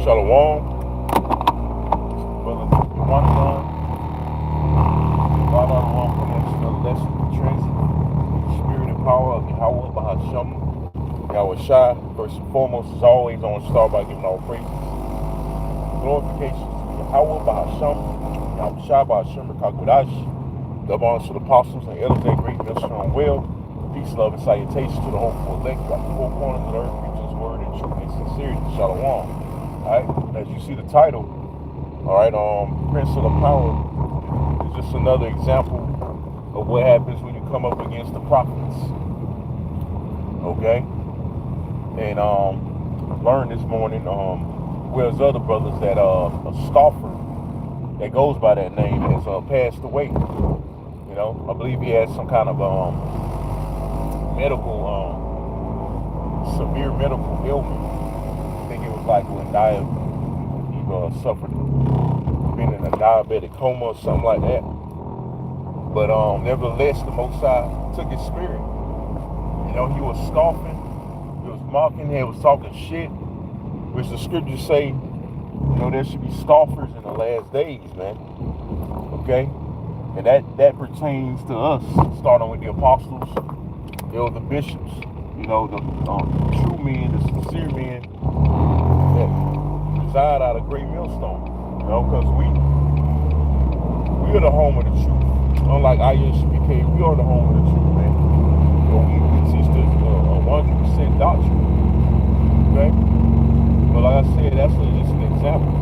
Shalom, brother Washington. Right on along for next another lesson in transit. Spirit and power of Yahweh Bahasham. Yahweh Shai. First and foremost, as always, I want to start by giving all praises. Glorifications to Yahweh Bahasham. Yahweh Shai Bahasham Rakakudash. Double honors to the apostles and elders that great minister on well. Peace, love, and salutations to the hopeful elect throughout the four corners of the earth, preaching his word in truth and sincerity. Shalom. Alright, as you see the title, alright, Prince of the Power is just another example of what happens when you come up against the prophets. Okay? And learned this morning, whereas other brothers that a scoffer that goes by that name has passed away. You know, I believe he had some kind of medical, severe medical ailment. I think it was like when he suffered, been in a diabetic coma or something like that. But nevertheless, the Most High took his spirit. You know, he was scoffing, he was mocking, he was talking shit, which the scriptures say, you know, there should be scoffers in the last days, man. Okay? And that pertains to us, starting with the apostles, the bishops, you know, the true men, the sincere men that reside out of Great Millstone. You know, because we are the home of the truth. Unlike ISBK, we are the home of the truth, man. You know, we teach this 100% doctrine. Okay? But like I said, that's just an example.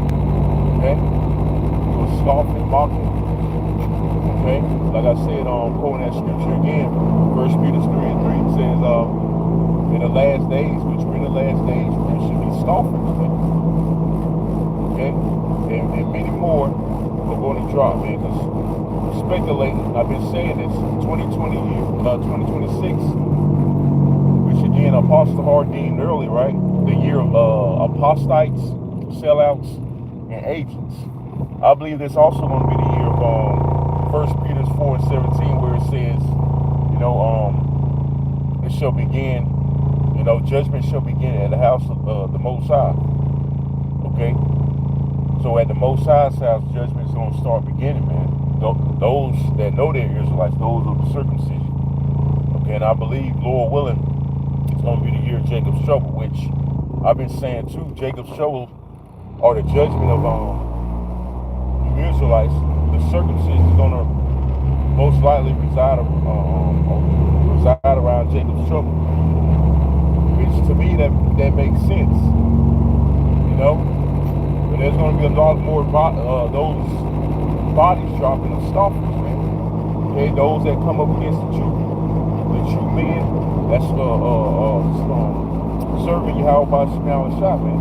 Okay? It was scoffing, mocking. Okay? Like I said, quoting that scripture again, 1 Peter 3:3 says, in the last days, which we're in the last days, there should be scoffers. Okay? And many more are going to drop, man, because speculating, I've been saying this, 2026, which again, Apostle Hard deemed early, right? The year of apostates, sellouts, and agents. I believe this also going to be the year of 1 Peter 4:17, where it says, you know, it shall begin, you know, judgment shall begin at the house of the Most High. Okay? So at the Most High's house, judgment is going to start beginning, man. Those that know they're Israelites, those of the circumcision. Okay, and I believe, Lord willing, it's going to be the year of Jacob's trouble, which I've been saying too. Jacob's trouble are the judgment of the Israelites. The circumcision is going to most likely reside around Jacob's trouble, which to me that makes sense, you know. But there's going to be a lot more those bodies dropping of scoffers, man. Okay, those that come up against the true men that's serving Yahweh by Shemel and Shah, man.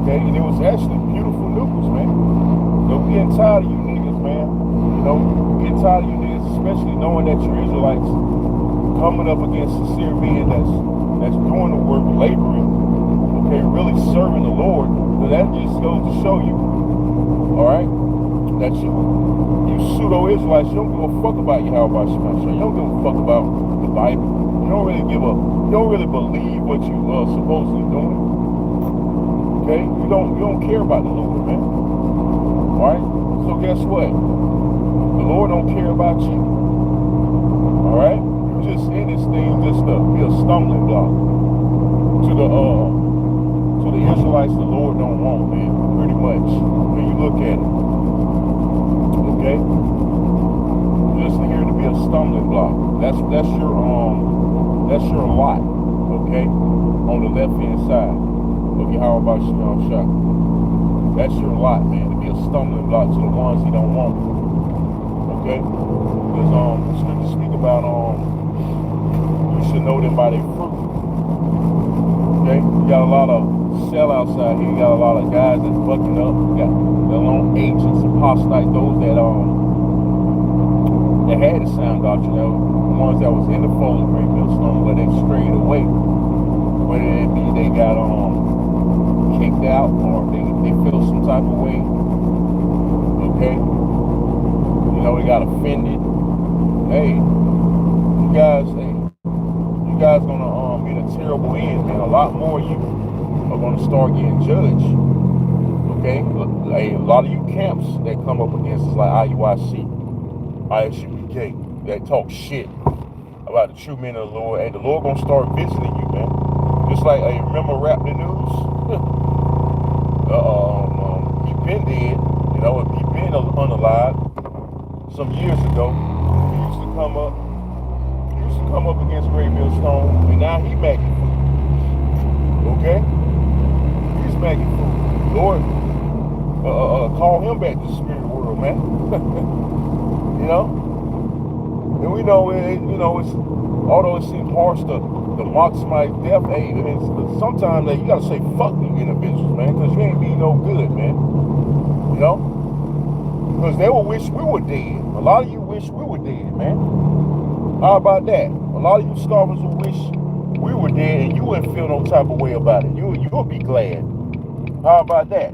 Okay, and it was actually beautiful news, man. So we getting tired of you niggas, man. You know, we getting tired of you niggas, especially knowing that you're Israelites coming up against sincere men that's doing the work, laboring, okay, really serving the Lord. So that just goes to show you, all right, that you pseudo-Israelites, you don't give a fuck about Yahweh by Shemel. You don't give a fuck about the Bible. You don't really believe what you supposedly doing. Okay? You don't care about the Lord, man. Alright? So guess what? The Lord don't care about you. Alright? You just in this thing just to be a stumbling block to the Israelites the Lord don't want, man. Pretty much. When you look at it. Okay? Just here to be a stumbling block. That's your lot, okay? On the left-hand side of Yahweh by Shemel Shah. That's your lot, man, to be a stumbling block to the ones he don't want. Okay? Because the scriptures speak about you should know them by their fruit. Okay? You got a lot of sellouts out here, you got a lot of guys that's bucking up, you got their own agents, apostates, those that had the sound doctrine, the ones that was in the fold of Great Millstone, but they strayed away. Whether it be they got kicked out or they feel some type of way. Okay? You know, they got offended. Hey, you guys gonna get a terrible end, man. A lot more of you are gonna start getting judged. Okay? A lot of you camps that come up against us like IUIC, ISUPK, that talk shit about the true men of the Lord. Hey, the Lord gonna start visiting you, man. Just like, hey, remember Rap the News? He been dead, you know, he been unalive some years ago. He used to come up against Ray Millstone, and now he making food. Okay? He's making food. Lord, call him back to the spirit world, man. You know? And we know, it's although it seems harsh to mock somebody's death, hey, sometimes you gotta say fuck the individuals, man, because you ain't be no good, man. You know? Because they will wish we were dead. A lot of you wish we were dead, man. How about that? A lot of you scoffers will wish we were dead and you wouldn't feel no type of way about it. You'll be glad. How about that?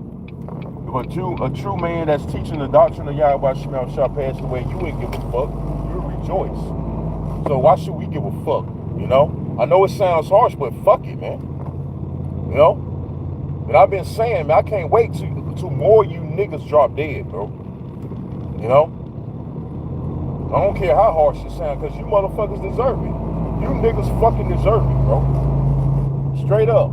If a true man that's teaching the doctrine of Yahweh Shemel Shah passed away, you wouldn't give a fuck. You'll rejoice. So why should we give a fuck? You know? I know it sounds harsh, but fuck it, man. You know? And I've been saying, man, I can't wait till more you niggas drop dead, bro. You know? I don't care how harsh it sounds, because you motherfuckers deserve it. You niggas fucking deserve it, bro. Straight up.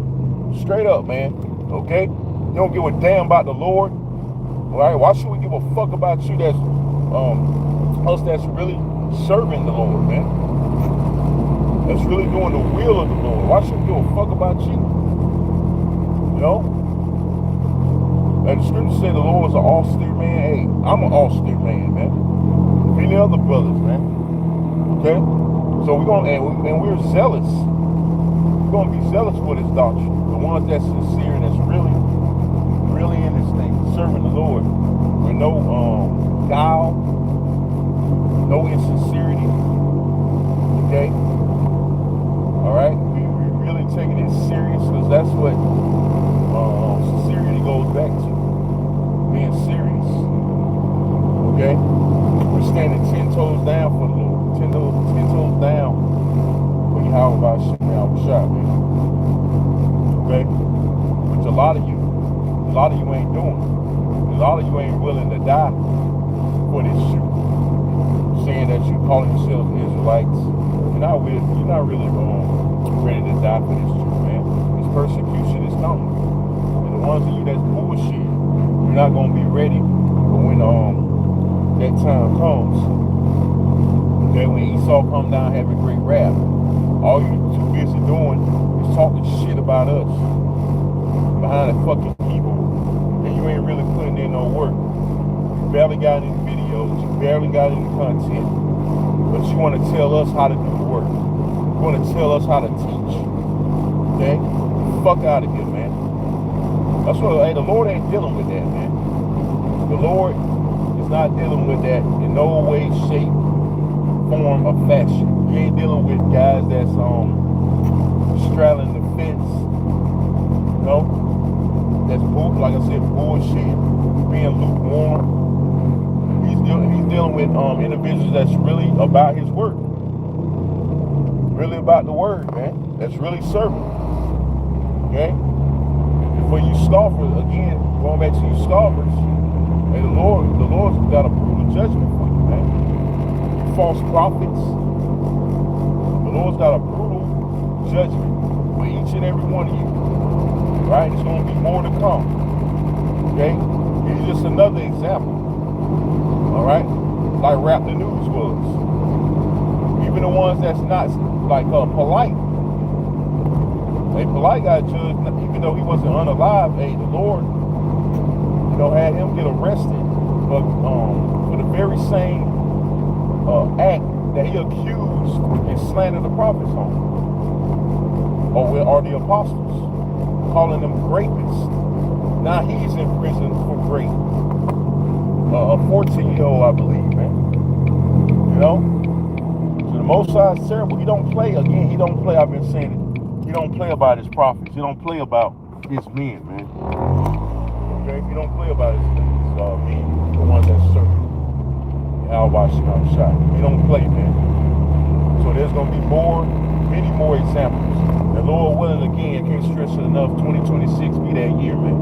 Straight up, man. Okay? You don't give a damn about the Lord. All right? Why should we give a fuck about you that's, us that's really serving the Lord, man? That's really doing the will of the Lord. Why should we give a fuck about you? You know? And the scripture said the Lord is an austere man. Hey, I'm an austere man, man. Many other brothers, man. Okay? So we're gonna, and we're zealous. We're gonna be zealous for this doctrine. The ones that's sincere and that's really in this thing, serving the Lord with no guile, no insincerity. Okay? Alright? We're really taking it serious, because that's what sincerity goes back to. Being serious. Okay? We're standing 10 toes down for the Lord. 10 toes down for Yahweh Shemel Shah, man. Okay? Which a lot of you ain't doing. A lot of you ain't willing to die for this shit. Saying that you calling yourselves Israelites. You're not really ready to die for this shit, man. This persecution is coming. And the ones of you that's bullshit, you're not gonna be ready for when that time comes. Okay, when Esau come down having great wrath, all you too busy doing is talking shit about us behind a fucking keyboard, and you ain't really putting in no work. You barely got any videos, you barely got any content, but you want to tell us how to do the work. You want to tell us how to teach. Okay, fuck out of here, man. That's what. Hey, the Lord ain't dealing with that, man. The Lord is not dealing with that in no way, shape, form, or fashion. You ain't dealing with guys that's straddling the fence, you know, that's like I said, bullshit, being lukewarm. He's dealing with individuals that's really about his work, really about the word, man. That's really serving. Okay. And for you scoffers, again, going back to you scoffers. Hey, the Lord's got a brutal judgment for you, man. You false prophets. The Lord's got a brutal judgment for each and every one of you. Right? It's going to be more to come. Okay? Here's just another example. Alright? Like Rap the News was. Even the ones that's not like polite. Hey, polite got judged, even though he wasn't unalive. Hey, the Lord, had him get arrested for the very same act that he accused and slandered the prophets on. Or the apostles, calling them rapists. Now he's in prison for rape. A 14-year-old, I believe, man. You know? So the Most High is terrible. He don't play, again, he don't play, I've been saying it. He don't play about his prophets. He don't play about his men, man. Okay? He don't play about his men, the ones that serve him. Yahweh Shemel Shah. He don't play, man. So there's going to be many more examples. And Lord willing, again, can't stress it enough, 2026 be that year, man.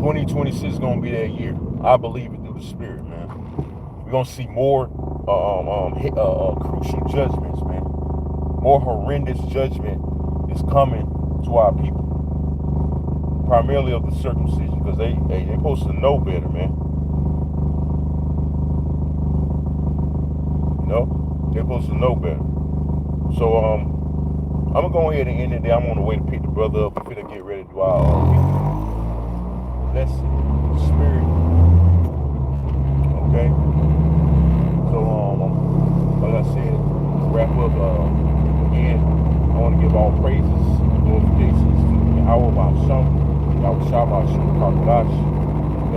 2026 is gonna be that year. I believe it through the Spirit, man. We're gonna see more crucial judgments, man. More horrendous judgment is coming to our people, primarily of the circumcision, because they're supposed to know better, man. You know, they're supposed to know better. So I'm gonna go ahead and end it there. I'm on the way to pick the brother up. We're finna get ready to do our lesson, Spirit. Okay. So like I said, to wrap up again, I want to give all praises, glorifications to Yahweh Ba'Shem, Yahweh Shabbat Shem Kakadash,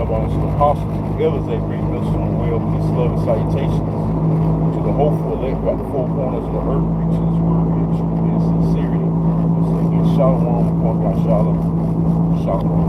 Yahweh to the apostles, the elders they bring us from well, peace, love, and salutations to the hopeful elect by the four corners of the earth, preaching His word in truth and sincerity. So again, Shalom, Shalom, Shalom.